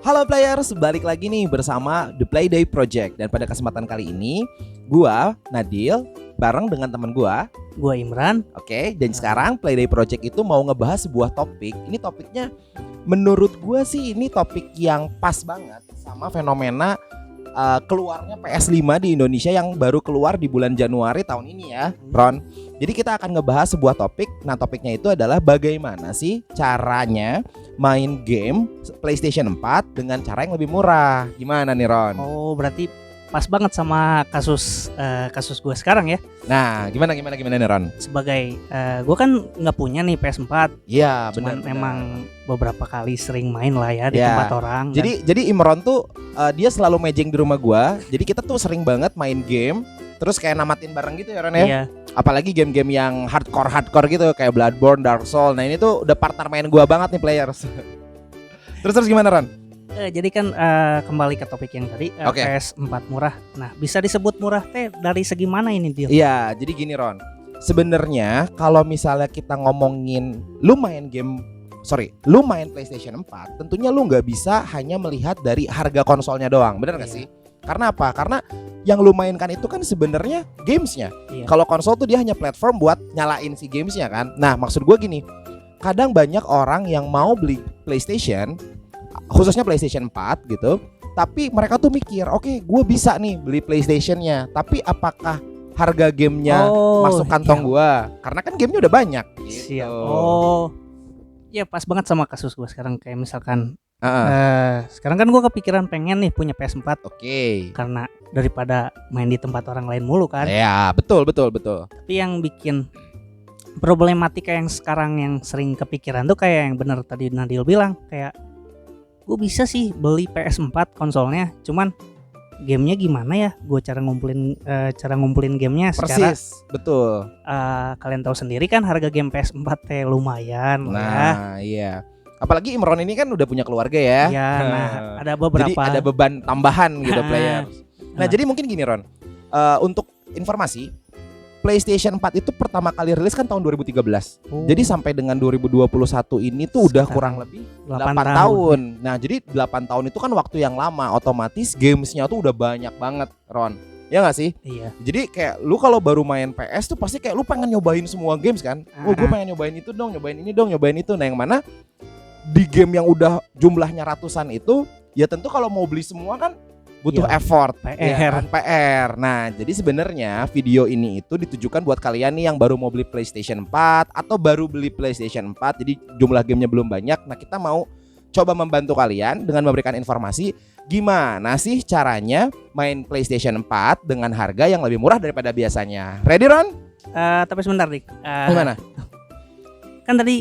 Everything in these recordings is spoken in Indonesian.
Halo players, balik lagi nih bersama The Playday Project. Dan pada kesempatan kali ini gua Nadil bareng dengan teman gua Imran. Oke, dan sekarang Playday Project itu mau ngebahas sebuah topik. Ini topiknya menurut gua sih ini topik yang pas banget sama fenomena keluarnya PS5 di Indonesia yang baru keluar di bulan Januari tahun ini ya, Ron. Jadi kita akan ngebahas sebuah topik. Nah, topiknya itu adalah bagaimana sih caranya main game PlayStation 4 dengan cara yang lebih murah. Gimana nih, Ron? Oh, berarti pas banget sama kasus gue sekarang ya. Nah, gimana nih, Ron? Sebagai gue kan nggak punya nih PS4. Iya, benar. benar. Memang beberapa kali sering main lah ya di Ya. tempat orang. Jadi Imron tuh dia selalu mejeng di rumah gua. Jadi kita tuh sering banget main game, terus kayak namatin bareng gitu ya, Ron ya. Iya. Apalagi game-game yang hardcore gitu kayak Bloodborne, Dark Souls. Nah, ini tuh udah partner main gua banget nih players. terus gimana, Ron? Jadi kan kembali ke topik yang tadi, Oke. PS4 murah. Nah, bisa disebut murah teh dari segi mana ini dia? Iya, jadi gini, Ron. Sebenarnya kalau misalnya kita ngomongin lu main PlayStation 4, tentunya lu nggak bisa hanya melihat dari harga konsolnya doang, bener nggak Iya. sih? Karena apa? Karena yang lu mainkan itu kan sebenarnya gamesnya. Iya. Kalau konsol tuh dia hanya platform buat nyalain si gamesnya kan. Nah, maksud gue gini, kadang banyak orang yang mau beli PlayStation, khususnya PlayStation 4 gitu, tapi mereka tuh mikir, oke, gue bisa nih beli PlayStation-nya, tapi apakah harga gamenya masuk kantong iya. gua? Karena kan gamenya udah banyak gitu. Siap. Oh. Ya pas banget sama kasus gue sekarang, kayak misalkan sekarang kan gue kepikiran pengen nih punya PS4. Oke. Karena daripada main di tempat orang lain mulu kan. Ya, betul. Tapi yang bikin problematika yang sekarang yang sering kepikiran tuh kayak yang bener tadi Nadil bilang, kayak gue bisa sih beli PS4 konsolnya, cuman gamenya gimana ya? Gue cara ngumpulin gamenya secara Persis, betul. kalian tahu sendiri kan harga game PS4 teh lumayan lah ya. Nah, iya. Apalagi Imron ini kan udah punya keluarga ya. Ya, nah ada beberapa. Jadi ada beban tambahan gitu players. Nah, Nah. jadi mungkin gini, Ron. Untuk informasi, PlayStation 4 itu pertama kali rilis kan tahun 2013. Oh. Jadi sampai dengan 2021 ini tuh udah Sekitar kurang lebih 8 8 tahun. Nah, jadi 8 tahun itu kan waktu yang lama. Otomatis gamesnya tuh udah banyak banget, Ron. Ya gak sih? Iya. Jadi kayak lu kalau baru main PS tuh pasti kayak lu pengen nyobain semua games kan. Oh, gue pengen nyobain itu dong, nyobain ini dong, nyobain itu. Nah, yang mana di game yang udah jumlahnya ratusan itu, ya tentu kalau mau beli semua kan butuh Ya, effort, PR. ya kan? PR. Nah, jadi sebenarnya video ini itu ditujukan buat kalian nih yang baru mau beli PlayStation 4 atau baru beli PlayStation 4, jadi jumlah gamenya belum banyak. Nah, kita mau coba membantu kalian dengan memberikan informasi gimana sih caranya main PlayStation 4 dengan harga yang lebih murah daripada biasanya. Ready, Ron? Tapi sebentar nih. Gimana? Kan tadi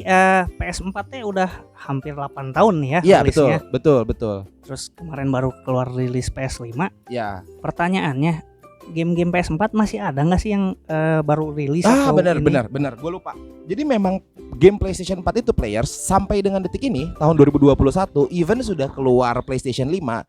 PS4 teh udah hampir 8 tahun nih ya Iya, rilisnya. betul. Terus kemarin baru keluar rilis PS5. Ya. Pertanyaannya, game-game PS4 masih ada nggak sih yang baru rilis? atau Benar. ini? Gue lupa. Jadi memang game PlayStation 4 itu players sampai dengan detik ini tahun 2021 even sudah keluar PlayStation 5,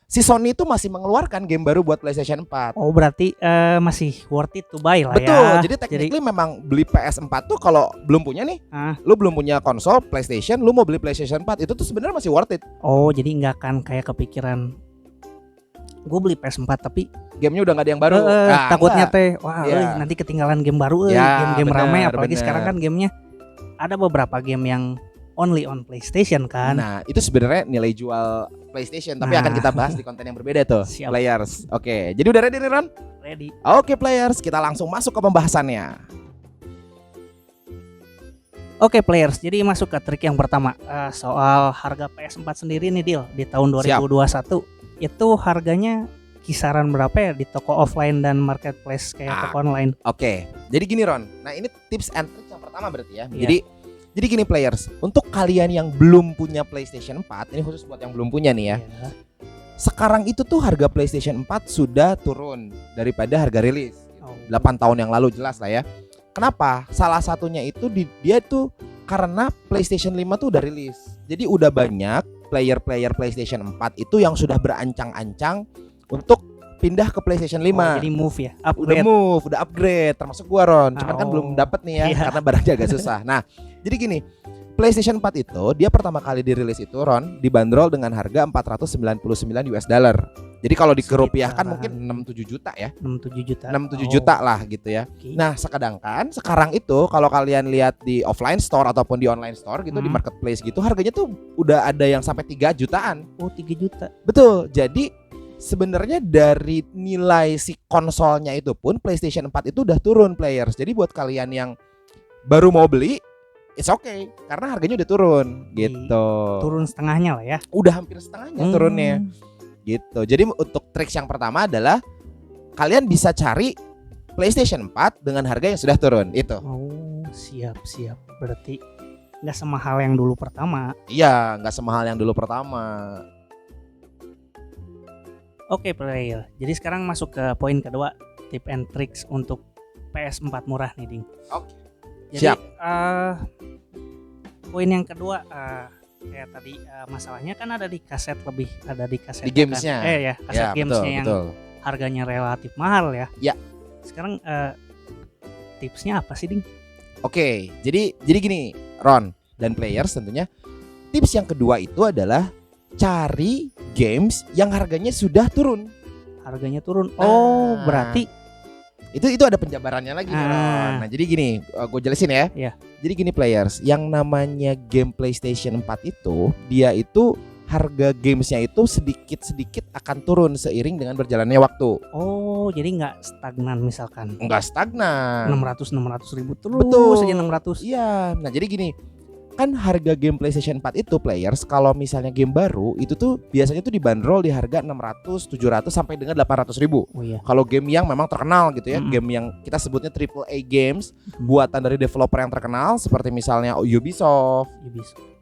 si Sony itu masih mengeluarkan game baru buat PlayStation 4. Oh, berarti masih worth it to buy lah Betul. ya. Jadi technically memang beli PS4 tuh kalau belum punya nih, lu belum punya konsol PlayStation, lu mau beli PlayStation 4 itu tuh sebenarnya masih worth it. Oh, jadi nggak akan kayak kepikiran gue beli PS4 tapi Gamenya udah nggak ada yang baru. takutnya enggak. teh wah Iya. nanti ketinggalan game baru, Ya, game-game ramai, bener, apalagi bener. sekarang kan gamenya ada beberapa game yang only on PlayStation kan. Nah, itu sebenarnya nilai jual PlayStation, tapi Nah. akan kita bahas di konten yang berbeda tuh. Siap. Players. Oke, jadi udah ready nih, Ron? Ready. Oke, players, kita langsung masuk ke pembahasannya. Oke players, jadi masuk ke trik yang pertama, soal harga PS4 sendiri nih Dil. Di tahun 2021 itu harganya kisaran berapa ya di toko offline dan marketplace kayak toko online? Oke, jadi gini, Ron. Nah, ini tips and tricks yang pertama berarti ya. Iya. Jadi gini players, untuk kalian yang belum punya PlayStation 4, ini khusus buat yang belum punya nih ya. Iya. Sekarang itu tuh harga PlayStation 4 sudah turun daripada harga rilis. Oh. 8 tahun yang lalu jelas lah ya. Kenapa? Salah satunya itu dia tuh karena PlayStation 5 tuh udah rilis. Jadi udah banyak player-player PlayStation 4 itu yang sudah berancang-ancang untuk pindah ke PlayStation 5. Jadi move ya, Udah upgrade. move, udah upgrade termasuk gua, Ron. Cuman kan Oh. belum dapet nih ya Iya. karena barangnya agak susah. Nah, jadi gini, PlayStation 4 itu dia pertama kali dirilis itu Ron dibanderol dengan harga 499 US dollar. Jadi kalau dikerupiahkan mungkin 6-7 juta ya. 6-7 juta. 6-7 juta lah gitu ya. Oke. Nah, sedangkan sekarang itu kalau kalian lihat di offline store ataupun di online store gitu di marketplace gitu harganya tuh udah ada yang sampai 3 jutaan. Oh, 3 juta. Betul. Jadi sebenarnya dari nilai si konsolnya itu pun PlayStation 4 itu udah turun players. Jadi buat kalian yang baru mau beli, it's okay karena harganya udah turun gitu. Turun setengahnya lah ya. Udah hampir setengahnya turunnya. Gitu. Jadi untuk triks yang pertama adalah kalian bisa cari PlayStation 4 dengan harga yang sudah turun itu. Oh, siap. Berarti nggak semahal yang dulu pertama. Iya, nggak semahal yang dulu pertama. Oke player. Jadi sekarang masuk ke poin kedua, tip and tricks untuk PS4 murah nih Ding. Oke. Jadi, Siap. Poin yang kedua kayak tadi masalahnya kan ada di kaset lebih, ada di kaset Di gamesnya. kan? Kaset Ya, gamesnya yang betul. harganya relatif mahal ya. Ya. Sekarang tipsnya apa sih Ding? Oke, jadi gini, Ron dan players tentunya tips yang kedua itu adalah cari games yang harganya sudah turun. Harganya turun. Oh, Nah, berarti itu ada penjabarannya lagi nih, Ron. Nah, jadi gini, gue jelasin ya. Iya. Jadi gini players, yang namanya game PlayStation 4 itu dia itu harga gamesnya itu sedikit akan turun seiring dengan berjalannya waktu. oh jadi nggak stagnan misalkan. Enggak stagnan. 600 ribu terus Betul. saja 600. Iya. Nah, jadi gini, kan harga game PlayStation 4 itu players kalau misalnya game baru itu tuh biasanya tuh dibanderol di harga 600, 700 sampai dengan 800 ribu. Oh iya. Kalau game yang memang terkenal gitu ya, game yang kita sebutnya AAA games buatan dari developer yang terkenal seperti misalnya Ubisoft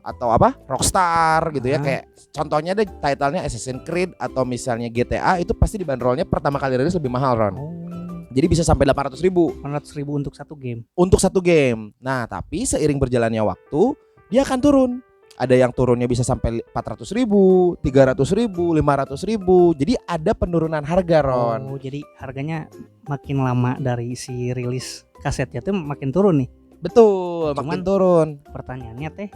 atau apa Rockstar gitu ya, kayak contohnya deh titlenya Assassin's Creed atau misalnya GTA itu pasti dibanderolnya pertama kali rilis lebih mahal Ron. Jadi bisa sampai 800 ribu. 800 ribu untuk satu game. Untuk satu game. Nah, tapi seiring berjalannya waktu dia akan turun. Ada yang turunnya bisa sampai 400 ribu, 300 ribu, 500 ribu. Jadi ada penurunan harga Ron. Oh, jadi harganya makin lama dari si rilis kasetnya tuh makin turun nih. Betul, makin turun. Pertanyaannya teh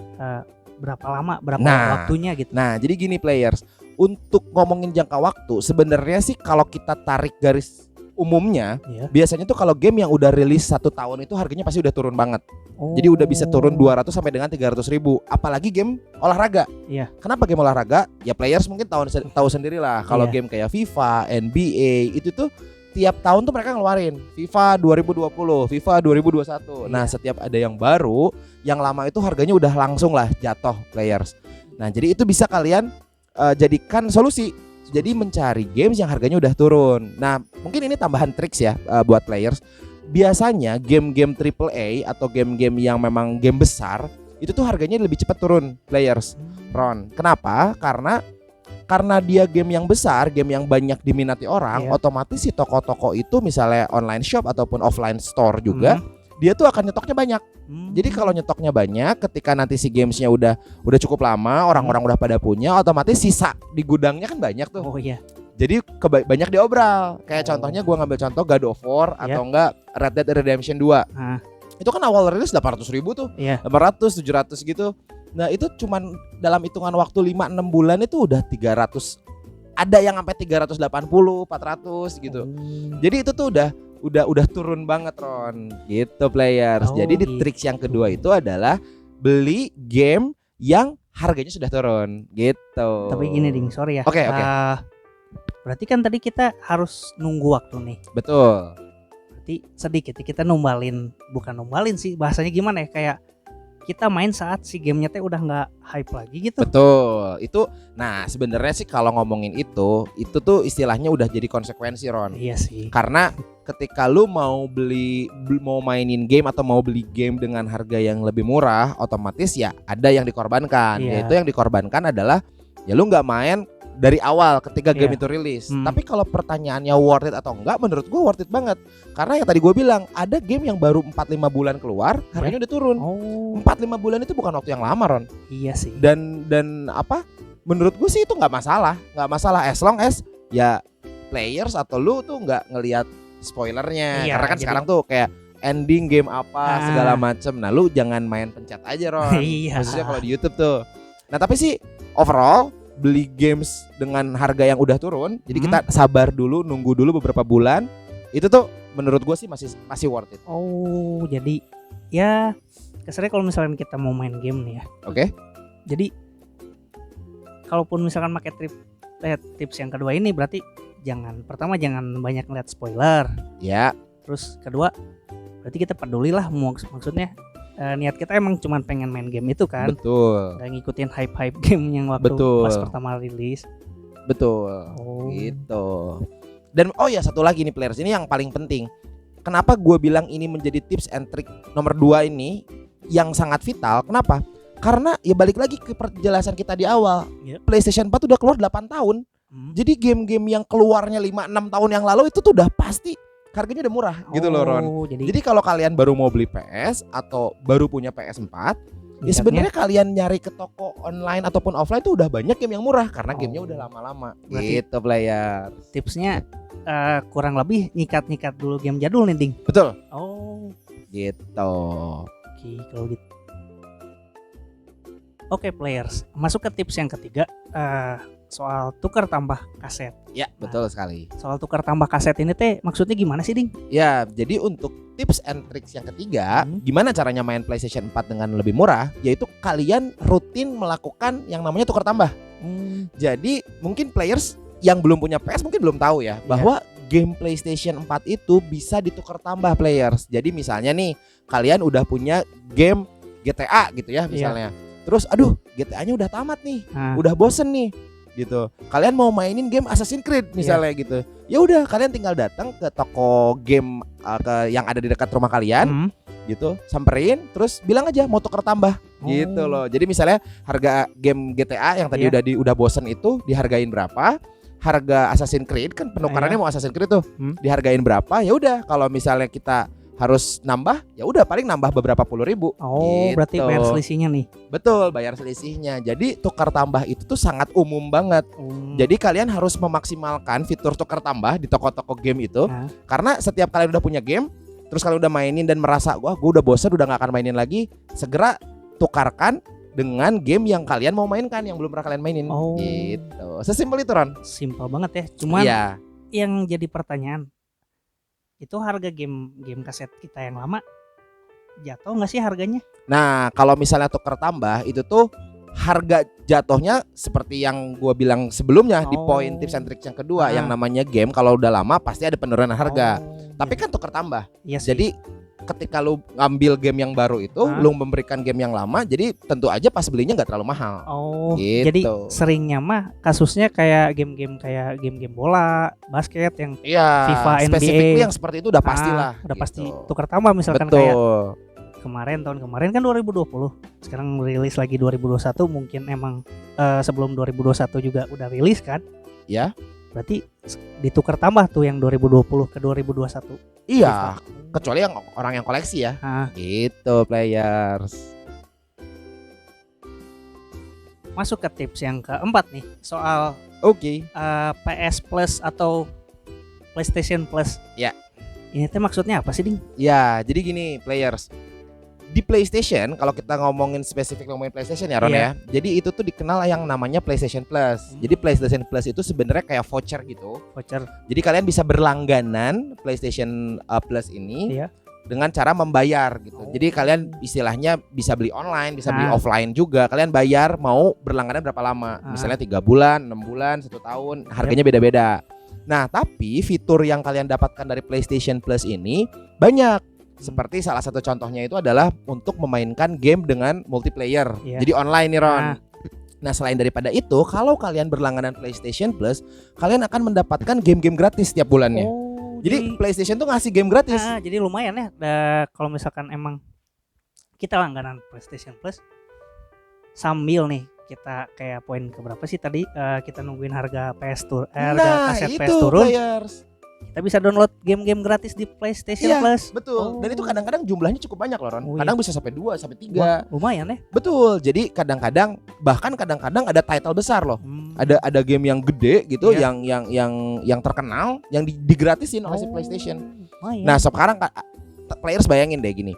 berapa lama, berapa Nah, waktunya gitu. Nah, jadi gini players, untuk ngomongin jangka waktu, sebenarnya sih kalau kita tarik garis umumnya, biasanya tuh kalau game yang udah rilis 1 tahun itu harganya pasti udah turun banget. Jadi udah bisa turun 200 sampai dengan 300 ribu. Apalagi game olahraga. Iya. Kenapa game olahraga? Ya players mungkin tahu sendiri lah. Kalau game kayak FIFA, NBA itu tuh tiap tahun tuh mereka ngeluarin FIFA 2020, FIFA 2021. Nah, setiap ada yang baru, yang lama itu harganya udah langsung lah jatuh players. Nah, jadi itu bisa kalian jadikan solusi. Jadi mencari games yang harganya udah turun. Nah, mungkin ini tambahan triks ya buat players. Biasanya game-game AAA atau game-game yang memang game besar itu tuh harganya lebih cepat turun players. Ron, kenapa? Karena dia game yang besar, game yang banyak diminati orang, otomatis si toko-toko itu misalnya online shop ataupun offline store juga, dia tuh akan nyetoknya banyak. Jadi kalau nyetoknya banyak, ketika nanti si gamesnya udah cukup lama, orang-orang udah pada punya, otomatis sisa di gudangnya kan banyak tuh. Oh iya. Jadi banyak diobral. Kayak contohnya gue ngambil contoh God of War atau enggak Red Dead Redemption 2. Itu kan awal rilis 800 ribu tuh, 800, 700 gitu. Nah itu cuman dalam hitungan waktu 5-6 bulan itu udah 300. Ada yang sampai 380, 400 gitu. Jadi itu tuh udah turun banget Ron gitu players. Jadi di trik yang kedua itu adalah beli game yang harganya sudah turun gitu. Tapi gini Ding, sorry ya. Oke. Berarti kan tadi kita harus nunggu waktu nih. Betul. Berarti sedikit kita bukan numbalin sih, bahasanya gimana ya, kayak kita main saat si gamenya teh udah nggak hype lagi gitu. Betul. Itu nah sebenarnya sih kalau ngomongin itu tuh istilahnya udah jadi konsekuensi Ron. Iya sih. Karena ketika lu mau mainin game atau mau beli game dengan harga yang lebih murah, otomatis ya ada yang dikorbankan. Yaitu yang dikorbankan adalah ya lu nggak main dari awal ketika game itu rilis. Tapi kalau pertanyaannya worth it atau enggak, menurut gue worth it banget. Karena yang tadi gue bilang, ada game yang baru 4-5 bulan keluar, harganya udah turun. 4-5 bulan itu bukan waktu yang lama Ron. Iya sih. Dan apa? Menurut gue sih itu nggak masalah as long as ya players atau lu tuh nggak ngelihat spoilernya. Karena kan sekarang tuh kayak ending game apa Ah. segala macem. Nah lu jangan main pencet aja Ron. Iya. Khususnya kalau di YouTube tuh. Nah tapi sih overall beli games dengan harga yang udah turun, jadi kita sabar dulu, nunggu dulu beberapa bulan. Itu tuh menurut gue sih masih worth it. Oh, jadi ya kesannya kalau misalkan kita mau main game nih ya. Oke. Jadi kalaupun misalkan pakai tips yang kedua ini berarti pertama jangan banyak ngeliat spoiler. Ya. Terus kedua berarti kita pedulilah maksudnya niat kita emang cuma pengen main game itu kan. Betul. Gak ngikutin hype game yang waktu Betul. pas pertama rilis. Betul. Oh. Gitu. Dan oh ya satu lagi nih players, ini yang paling penting. Kenapa gue bilang ini menjadi tips and trick nomor 2 ini yang sangat vital? Kenapa? Karena ya balik lagi ke penjelasan kita di awal. Yep. PlayStation 4 udah keluar 8 tahun. Jadi game-game yang keluarnya 5-6 tahun yang lalu itu tuh udah pasti harganya udah murah gitu loh Ron. Jadi kalau kalian baru mau beli PS atau baru punya PS4, ya sebenarnya kalian nyari ke toko online ataupun offline tuh udah banyak game yang murah karena gamenya udah lama-lama. Berarti Gitu player. tipsnya kurang lebih nyikat-nyikat dulu game jadul nih Ding. Betul. Oh, Gitu. oke kalau gitu. Oke players, masuk ke tips yang ketiga, soal tukar tambah kaset. Ya, betul sekali. Soal tukar tambah kaset ini teh maksudnya gimana sih Ding? Ya, jadi untuk tips and tricks yang ketiga, gimana caranya main PlayStation 4 dengan lebih murah, yaitu kalian rutin melakukan yang namanya tukar tambah. Jadi mungkin players yang belum punya PS mungkin belum tahu ya bahwa game PlayStation 4 itu bisa ditukar tambah players. Jadi misalnya nih kalian udah punya game GTA gitu ya misalnya. Terus aduh GTA-nya udah tamat nih, udah bosen nih gitu. Kalian mau mainin game Assassin's Creed misalnya gitu. Ya udah kalian tinggal datang ke toko game yang ada di dekat rumah kalian gitu, samperin terus bilang aja mau tuker tambah gitu loh. Jadi misalnya harga game GTA yang tadi udah bosen itu dihargain berapa? Harga Assassin's Creed kan penukarannya mau Assassin's Creed tuh dihargain berapa? Ya udah kalau misalnya kita harus nambah, ya udah paling nambah beberapa puluh ribu. Oh, berarti bayar selisihnya nih. Betul, bayar selisihnya. Jadi tukar tambah itu tuh sangat umum banget. Jadi kalian harus memaksimalkan fitur tukar tambah di toko-toko game itu. Karena setiap kalian udah punya game, terus kalian udah mainin dan merasa wah gue udah bosan, udah gak akan mainin lagi, segera tukarkan dengan game yang kalian mau mainkan yang belum pernah kalian mainin. Gitu. Sesimpel itu Ron. Simpel banget ya. Cuman yang jadi pertanyaan, itu harga game kaset kita yang lama jatuh nggak sih harganya? Nah kalau misalnya tuker tambah itu tuh harga jatuhnya seperti yang gue bilang sebelumnya di poin tips and tricks yang kedua, yang namanya game kalau udah lama pasti ada penurunan harga. Tapi kan tuker tambah. Jadi ketika lu ngambil game yang baru itu, lu memberikan game yang lama, jadi tentu aja pas belinya nggak terlalu mahal. Gitu. Jadi seringnya mah kasusnya kayak game-game bola, basket yang FIFA, NBA. Spesifikly yang seperti itu udah pastilah. Udah gitu. pasti tukar tambah misalkan kayak tahun kemarin kan 2020, sekarang rilis lagi 2021, mungkin emang sebelum 2021 juga udah rilis kan? Ya. Berarti ditukar tambah tuh yang 2020 ke 2021. Iya, kecuali yang orang yang koleksi ya. Gitu players. Masuk ke tips yang keempat nih, soal PS Plus atau PlayStation Plus. Ya. Ini tuh maksudnya apa sih Ding? Ya, jadi gini players. Di PlayStation, kalau kita ngomongin spesifik ngomongin PlayStation ya Ron ya. Jadi itu tuh dikenal yang namanya PlayStation Plus. Jadi PlayStation Plus itu sebenarnya kayak voucher gitu. Jadi kalian bisa berlangganan PlayStation Plus ini dengan cara membayar gitu. Jadi kalian istilahnya bisa beli online, bisa beli offline juga. Kalian bayar mau berlangganan berapa lama? Misalnya 3 bulan, 6 bulan, 1 tahun, harganya beda-beda. Nah, tapi fitur yang kalian dapatkan dari PlayStation Plus ini banyak. Seperti salah satu contohnya itu adalah untuk memainkan game dengan multiplayer. Jadi online nih Ron. Nah selain daripada itu, kalau kalian berlangganan PlayStation Plus, kalian akan mendapatkan game-game gratis setiap bulannya. Jadi PlayStation tuh ngasih game gratis. Jadi lumayan ya. Kalau misalkan emang kita langganan PlayStation Plus, sambil nih kita kayak poin keberapa sih tadi kita nungguin harga harga kaset PS turun. Kita bisa download game-game gratis di PlayStation Plus. Betul. Dan itu kadang-kadang jumlahnya cukup banyak loh Ron. Kadang bisa sampai 2 sampai 3. Wah, lumayan ya. Betul. Jadi kadang-kadang ada title besar loh. Ada game yang gede gitu yang terkenal yang digratisin oleh si PlayStation. Nah, sekarang players bayangin deh gini.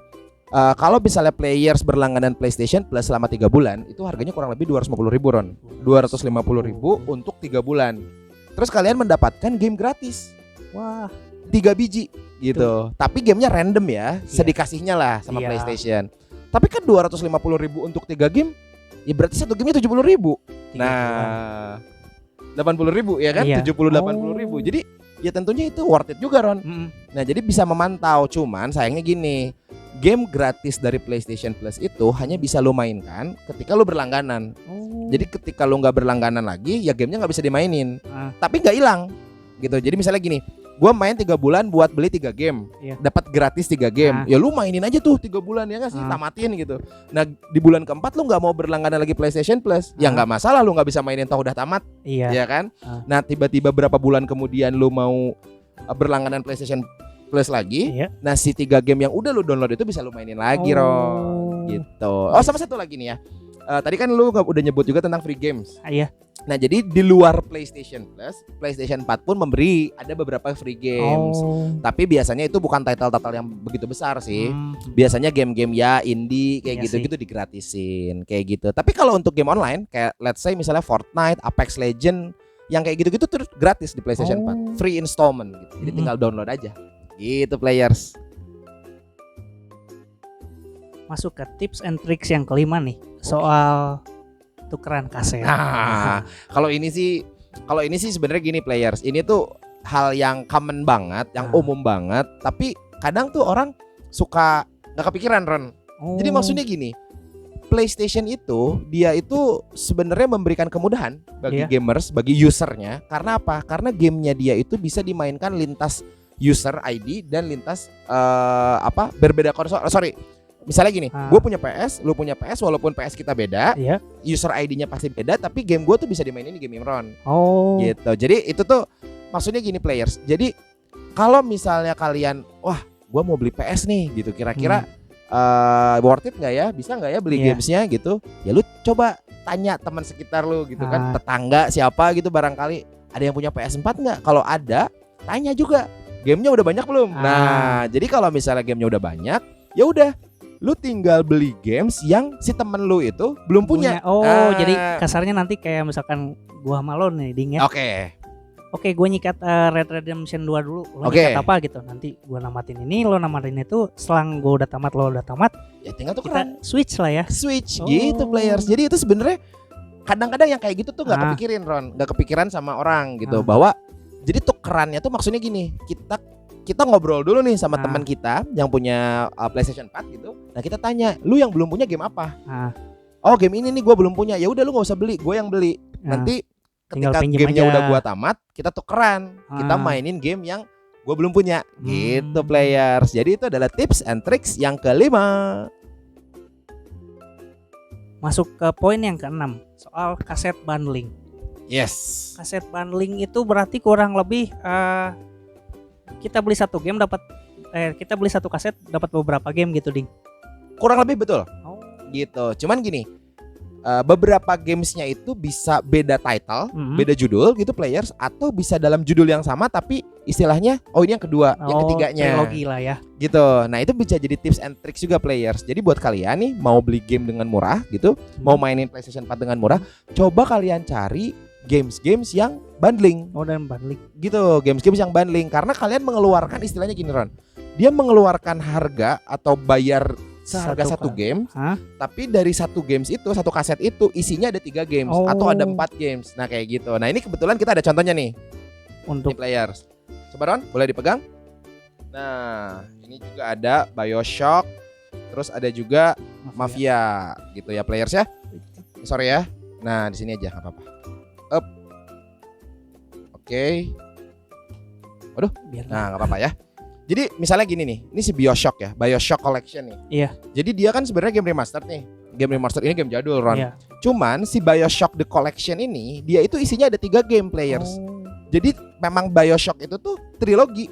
Kalau misalnya players berlangganan PlayStation Plus selama 3 bulan, itu harganya kurang lebih 250.000 Ron. 250.000 untuk 3 bulan. Terus kalian mendapatkan game gratis. Wah, 3 biji gitu. Tapi gamenya random ya, Iya. sedikasihnya lah sama Iya. PlayStation. Tapi kan 250.000 untuk 3 game, ya berarti satu gamenya 70.000. 3 bulan. Nah, 80.000 ya kan? Iya. 70-80.000. Oh. Jadi ya tentunya itu worth it juga Ron. Mm-mm. Nah jadi bisa memantau. Cuman sayangnya gini, game gratis dari PlayStation Plus itu hanya bisa lo mainkan ketika lo berlangganan. Oh. Jadi ketika lo nggak berlangganan lagi, ya gamenya nggak bisa dimainin. Ah. Tapi nggak hilang gitu. Jadi misalnya gini, gue main 3 bulan buat beli 3 game, Iya. dapat gratis 3 game. Ah. Ya lu mainin aja tuh 3 bulan ya nggak sih, Ah. tamatin gitu. Nah di bulan keempat lu nggak mau berlangganan lagi PlayStation Plus, ya Ah. nggak masalah, lu nggak bisa mainin toh udah tamat, Iya. ya kan? Ah. Nah tiba-tiba berapa bulan kemudian lu mau berlangganan PlayStation Plus lagi. Iya. Nah si 3 game yang udah lu download itu bisa lu mainin lagi Oh. Ron, gitu. Oh sama satu lagi nih ya. Tadi kan lu udah nyebut juga tentang free games. Iya. Nah jadi di luar PlayStation Plus, PlayStation 4 pun memberi ada beberapa free games. Oh. Tapi biasanya itu bukan title-title yang begitu besar sih. Hmm. Biasanya game-game ya indie kayak Iya gitu-gitu digratisin kayak gitu. Tapi kalau untuk game online kayak let's say misalnya Fortnite, Apex Legend yang kayak gitu-gitu terus gratis di PlayStation 4. Free installment gitu. Jadi tinggal download aja. Gitu players. Masuk ke tips and tricks yang kelima nih, soal tukeran kaset. Nah, kalau ini sih sebenarnya gini players. Ini tuh hal yang common banget, yang umum banget, tapi kadang tuh orang suka nggak kepikiran Ron. Oh. Jadi maksudnya gini, PlayStation itu dia itu sebenarnya memberikan kemudahan bagi Iya. gamers, bagi usernya. Karena apa? Karena gamenya dia itu bisa dimainkan lintas user ID dan lintas berbeda konsol. Misalnya gini, gue punya PS, lu punya PS, walaupun PS kita beda, Iya. user ID-nya pasti beda, tapi game gue tuh bisa dimainin di game Imron. Oh. Gitu. Jadi itu tuh maksudnya gini players. Jadi kalau misalnya kalian, wah, gue mau beli PS nih, gitu. Kira-kira worth it nggak ya? Bisa nggak ya beli Iya. gamesnya gitu? Ya lu coba tanya teman sekitar lu gitu kan, tetangga siapa gitu barangkali ada yang punya PS4 nggak? Kalau ada, tanya juga gamenya udah banyak belum? Nah, jadi kalau misalnya gamenya udah banyak, ya udah. Lu tinggal beli games yang si temen lu itu belum punya. Oh, jadi kasarnya nanti kayak misalkan gua sama lo nih Ding ya. Oke, gue nyikat Red Redemption 2 dulu. Lo nyikat apa gitu. Nanti gua namatin ini, lo namatin itu. Selang gua udah tamat, lo udah tamat, ya tinggal kita switch lah ya. Switch gitu players. Jadi itu sebenarnya kadang-kadang yang kayak gitu tuh nggak kepikirin Ron, nggak kepikiran sama orang gitu bahwa jadi tukerannya tuh maksudnya gini, kita ngobrol dulu nih sama teman kita yang punya PlayStation 4 gitu. Nah kita tanya, lu yang belum punya game apa? Oh game ini nih gue belum punya. Ya udah lu nggak usah beli, gue yang beli. Nanti ketika gamenya udah gue tamat, kita tukeran, kita mainin game yang gue belum punya. Gitu players. Jadi itu adalah tips and tricks yang kelima. Masuk ke poin yang keenam, soal kaset bundling. Yes. Kaset bundling itu berarti kurang lebih kita beli satu game dapat kita beli satu kaset dapat beberapa game gitu Ding. Kurang lebih betul. Gitu. Cuman gini, beberapa gamesnya itu bisa beda title, beda judul gitu players, atau bisa dalam judul yang sama tapi istilahnya ini yang kedua, yang ketiganya. Trilogi lah ya. Gitu. Nah itu bisa jadi tips and tricks juga players. Jadi buat kalian nih mau beli game dengan murah gitu, mau mainin PlayStation 4 dengan murah, coba kalian cari games-games yang bundling. Dan bundling. Gitu, games-games yang bundling karena kalian mengeluarkan istilahnya gini Ron. Dia mengeluarkan harga atau bayar seharga satu game, tapi dari satu games itu, satu kaset itu isinya ada 3 games atau ada 4 games. Nah kayak gitu. Nah ini kebetulan kita ada contohnya nih untuk players. Coba Ron, boleh dipegang. Nah ini juga ada BioShock, terus ada juga Mafia gitu ya players ya. Sorry ya. Nah di sini aja nggak apa-apa. Oke. Waduh. Nah nggak apa-apa ya. Jadi misalnya gini nih, ini si BioShock ya, BioShock Collection nih. Iya. Jadi dia kan sebenarnya game remaster nih. Game remaster ini game jadul Ron. Iya. Cuman si BioShock The Collection ini dia itu isinya ada 3 game players. Jadi memang BioShock itu tuh trilogi.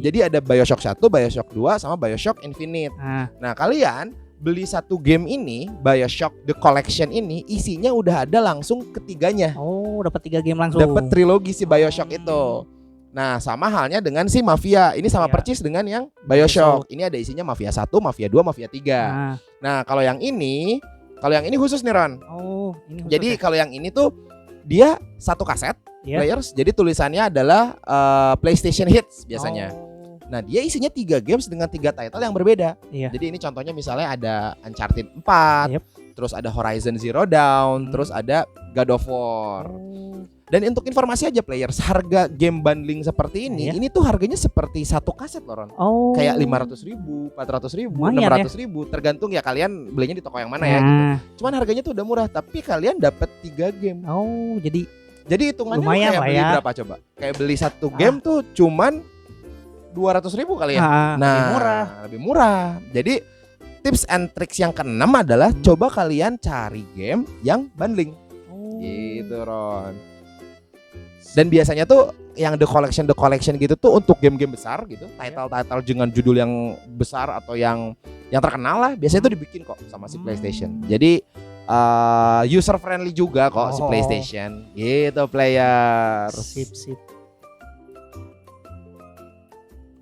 Jadi ada BioShock 1, BioShock 2 sama BioShock Infinite. Nah, kalian beli satu game ini, BioShock The Collection ini isinya udah ada langsung ketiganya. Dapat 3 game langsung. Dapat trilogi si BioShock itu. Nah, sama halnya dengan si Mafia. Ini sama Iya. persis dengan yang BioShock. Ini ada isinya Mafia 1, Mafia 2, Mafia 3. Nah, Nah, kalau yang ini khusus nih Ron. oh, ini khusus Jadi ya? kalau yang ini tuh dia satu kaset Iya. players. Jadi tulisannya adalah PlayStation Hits biasanya. Oh, Nah, dia isinya 3 games dengan 3 title yang berbeda. iya. Jadi ini contohnya misalnya ada Uncharted 4, Yep. terus ada Horizon Zero Dawn, Hmm. terus ada God of War. Oh, Dan untuk informasi aja players, harga game bundling seperti ini, Iya. ini tuh harganya seperti satu kaset loh Ron. oh. Kayak 500.000, 400.000, Lumayan 600.000, tergantung ya kalian belinya di toko yang mana ya gitu. Nah, Cuman harganya tuh udah murah, tapi kalian dapat 3 game. oh, jadi Jadi hitungannya lu Lumayan kayak lah beli ya. berapa coba? Kayak beli satu game tuh cuman 200.000 kali ya. lebih murah. Lebih murah. Jadi tips and tricks yang keenam adalah coba kalian cari game yang bundling. Oh. Gitu Ron. Dan biasanya tuh yang the collection gitu tuh untuk game-game besar gitu, title dengan judul yang besar atau yang terkenal lah, biasanya tuh dibikin kok sama si PlayStation. Jadi user friendly juga kok si Oh. PlayStation. Gitu players. Sip.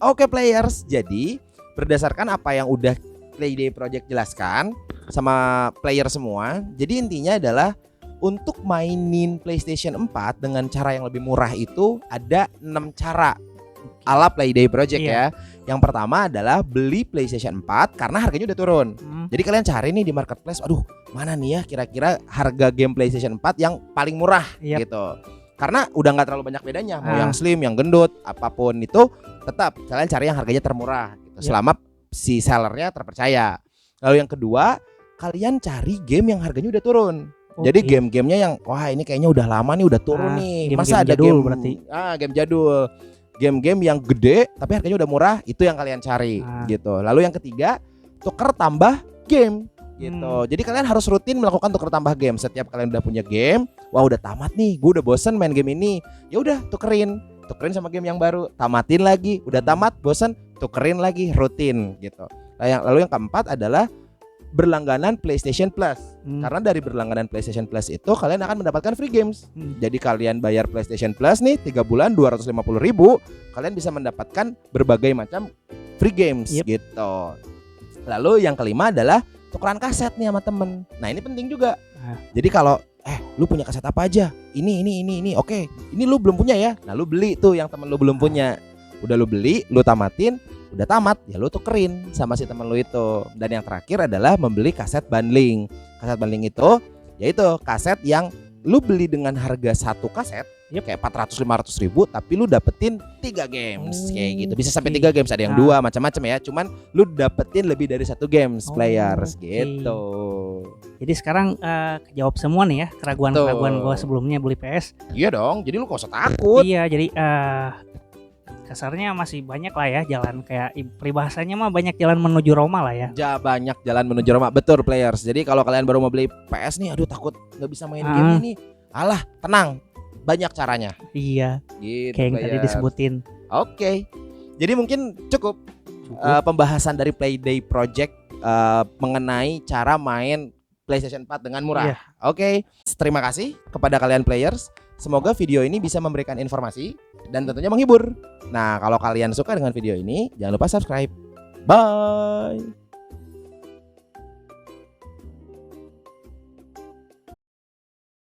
Oke players, jadi berdasarkan apa yang udah Playday Project jelaskan sama player semua, jadi intinya adalah untuk mainin PlayStation 4 dengan cara yang lebih murah itu ada 6 cara ala Playday Project ya. Yang pertama adalah beli PlayStation 4 karena harganya udah turun. Jadi kalian cari nih di marketplace, aduh mana nih ya kira-kira harga game PlayStation 4 yang paling murah gitu. Karena udah nggak terlalu banyak bedanya, mau yang slim, yang gendut, apapun itu tetap kalian cari yang harganya termurah gitu. Selama si sellernya terpercaya. Lalu yang kedua, kalian cari game yang harganya udah turun. Jadi game-gamenya yang wah ini kayaknya udah lama nih udah turun nih. Masa ada jadul game berarti. Game jadul. Game-game yang gede tapi harganya udah murah, itu yang kalian cari gitu. Lalu yang ketiga, tuker tambah game gitu. Jadi kalian harus rutin melakukan tuker tambah game. Setiap kalian udah punya game, wah udah tamat nih, gue udah bosen main game ini. Ya udah tukerin sama game yang baru, tamatin lagi, udah tamat, bosen, tukerin lagi, rutin gitu. Lalu yang keempat adalah berlangganan PlayStation Plus. Karena dari berlangganan PlayStation Plus itu kalian akan mendapatkan free games. Jadi kalian bayar PlayStation Plus nih 3 bulan 250.000, kalian bisa mendapatkan berbagai macam free games gitu. Lalu yang kelima adalah tukeran kaset nih sama temen. Nah ini penting juga. Jadi kalau lu punya kaset apa aja? Ini. Oke, ini lu belum punya ya. Nah lu beli tuh yang temen lu belum punya. Udah lu beli, lu tamatin, udah tamat ya lu tukerin sama si temen lu itu. Dan yang terakhir adalah membeli kaset bundling. Kaset bundling itu yaitu kaset yang lu beli dengan harga satu kaset kayak 400-500 ribu, tapi lu dapetin 3 games kayak gitu. Bisa sampai 3 games, ada yang 2 macam-macam ya. Cuman lu dapetin lebih dari 1 games players gitu. Jadi sekarang kejawab semua nih ya keraguan-keraguan gue sebelumnya beli PS. Iya dong, jadi lu gak usah takut. Iya, jadi kasarnya masih banyak lah ya jalan, kayak peribahasanya mah banyak jalan menuju Roma lah ya. Banyak jalan menuju Roma, betul players. Jadi kalau kalian baru mau beli PS nih, aduh takut nggak bisa main game ini. Alah, tenang, banyak caranya. Iya. Gitu, kayak yang tadi disebutin. Oke. Jadi mungkin cukup pembahasan dari Playday Project mengenai cara main PlayStation 4 dengan murah. Oke. Terima kasih kepada kalian players. Semoga video ini bisa memberikan informasi dan tentunya menghibur. Nah, kalau kalian suka dengan video ini, jangan lupa subscribe. Bye.